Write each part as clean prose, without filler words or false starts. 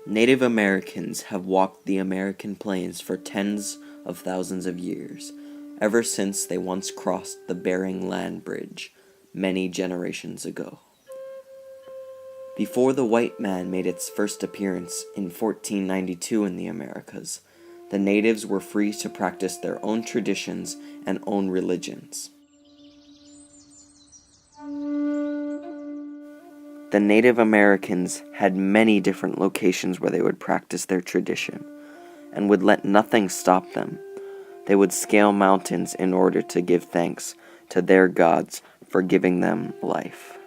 Native Americans have walked the American plains for tens of thousands of years, ever since they once crossed the Bering Land Bridge many generations ago. Before the white man made its first appearance in 1492 in the Americas, the natives were free to practice their own traditions and own religions. The Native Americans had many different locations where they would practice their tradition, and would let nothing stop them. They would scale mountains in order to give thanks to their gods for giving them life.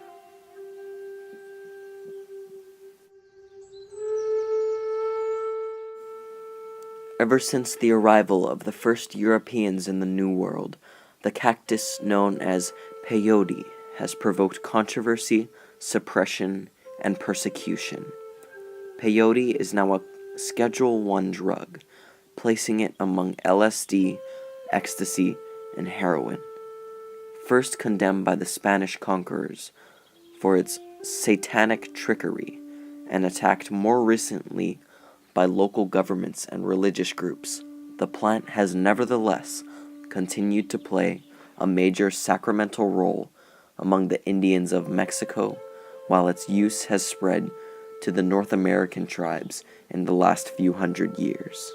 Ever since the arrival of the first Europeans in the New World, the cactus known as peyote has provoked controversy, suppression, and persecution. Peyote is now a Schedule I drug, placing it among LSD, ecstasy, and heroin. First condemned by the Spanish conquerors for its satanic trickery, and attacked more recently by local governments and religious groups, the plant has nevertheless continued to play a major sacramental role among the Indians of Mexico, while its use has spread to the North American tribes in the last few hundred years.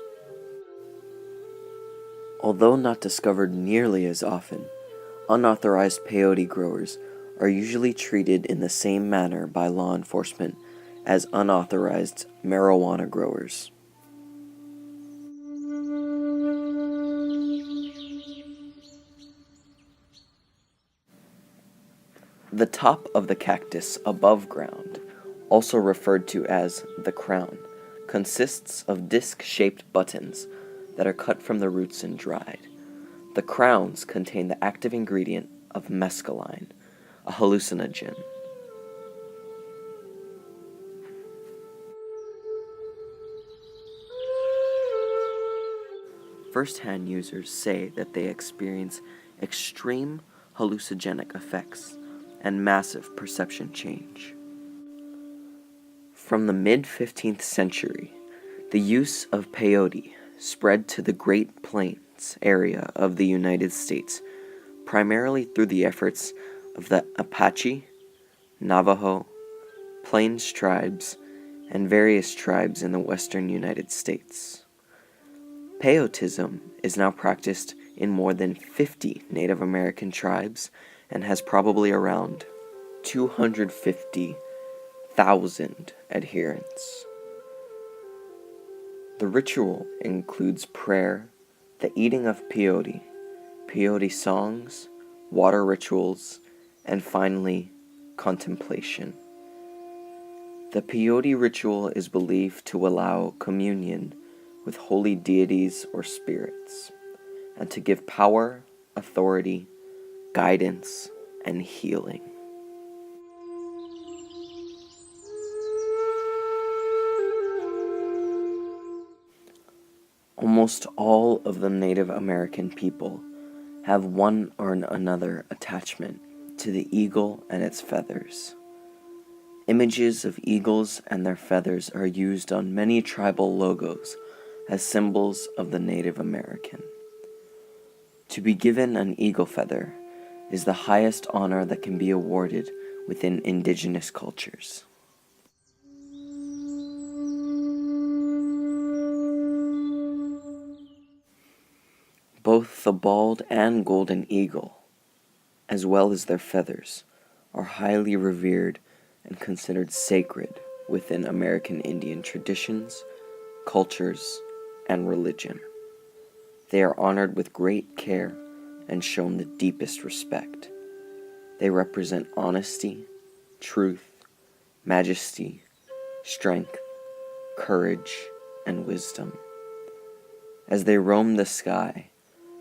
Although not discovered nearly as often, unauthorized peyote growers are usually treated in the same manner by law enforcement as unauthorized marijuana growers. The top of the cactus above ground, also referred to as the crown, consists of disc-shaped buttons that are cut from the roots and dried. The crowns contain the active ingredient of mescaline, a hallucinogen. First-hand users say that they experience extreme hallucinogenic effects and massive perception change. From the mid-15th century, the use of peyote spread to the Great Plains area of the United States, primarily through the efforts of the Apache, Navajo, Plains tribes, and various tribes in the western United States. Peyotism is now practiced in more than 50 Native American tribes and has probably around 250,000 adherents. The ritual includes prayer, the eating of peyote, peyote songs, water rituals, and finally, contemplation. The peyote ritual is believed to allow communion with holy deities or spirits, and to give power, authority, guidance, and healing. Almost all of the Native American people have one or another attachment to the eagle and its feathers. Images of eagles and their feathers are used on many tribal logos as symbols of the Native American. To be given an eagle feather is the highest honor that can be awarded within indigenous cultures. Both the bald and golden eagle, as well as their feathers, are highly revered and considered sacred within American Indian traditions, cultures, and religion. They are honored with great care and shown the deepest respect. They represent honesty, truth, majesty, strength, courage, and wisdom. As they roam the sky,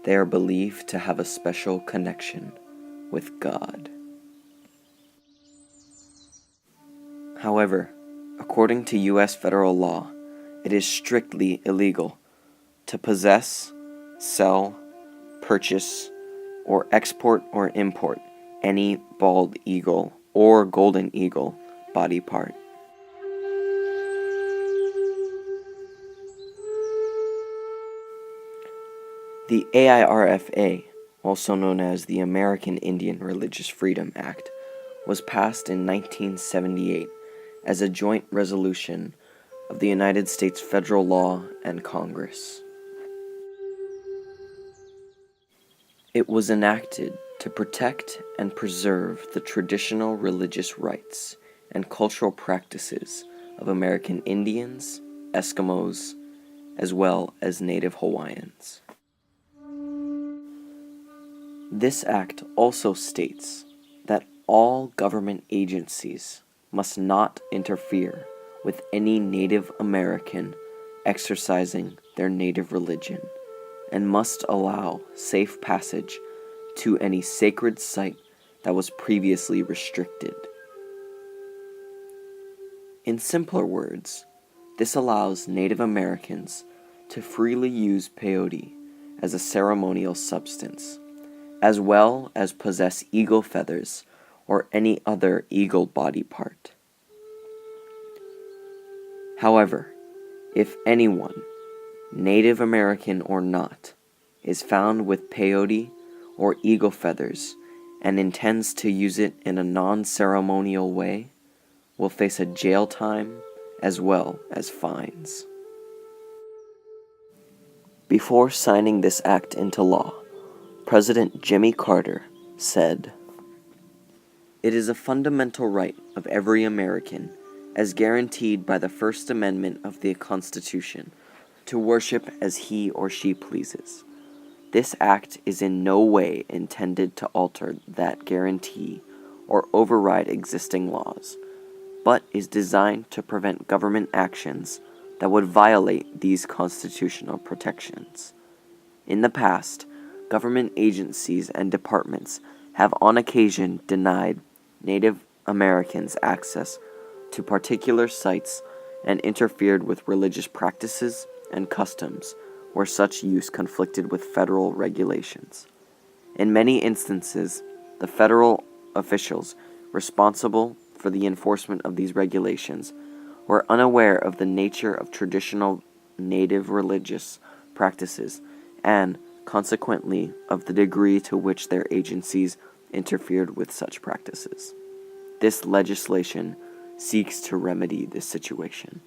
they are believed to have a special connection with God. However, according to U.S. federal law, it is strictly illegal to possess, sell, purchase, or export or import any bald eagle or golden eagle body part. The AIRFA, also known as the American Indian Religious Freedom Act, was passed in 1978 as a joint resolution of the United States federal law and Congress. It was enacted to protect and preserve the traditional religious rights and cultural practices of American Indians, Eskimos, as well as Native Hawaiians. This act also states that all government agencies must not interfere with any Native American exercising their native religion, and must allow safe passage to any sacred site that was previously restricted. In simpler words, this allows Native Americans to freely use peyote as a ceremonial substance, as well as possess eagle feathers or any other eagle body part. However, if anyone, Native American or not, is found with peyote or eagle feathers and intends to use it in a non-ceremonial way, will face a jail time as well as fines. Before signing this act into law, President Jimmy Carter said, "It is a fundamental right of every American, as guaranteed by the First Amendment of the Constitution, to worship as he or she pleases. This act is in no way intended to alter that guarantee or override existing laws, but is designed to prevent government actions that would violate these constitutional protections. In the past, government agencies and departments have on occasion denied Native Americans access to particular sites and interfered with religious practices and customs where such use conflicted with federal regulations. In many instances, the federal officials responsible for the enforcement of these regulations were unaware of the nature of traditional Native religious practices and, consequently, of the degree to which their agencies interfered with such practices. This legislation seeks to remedy this situation."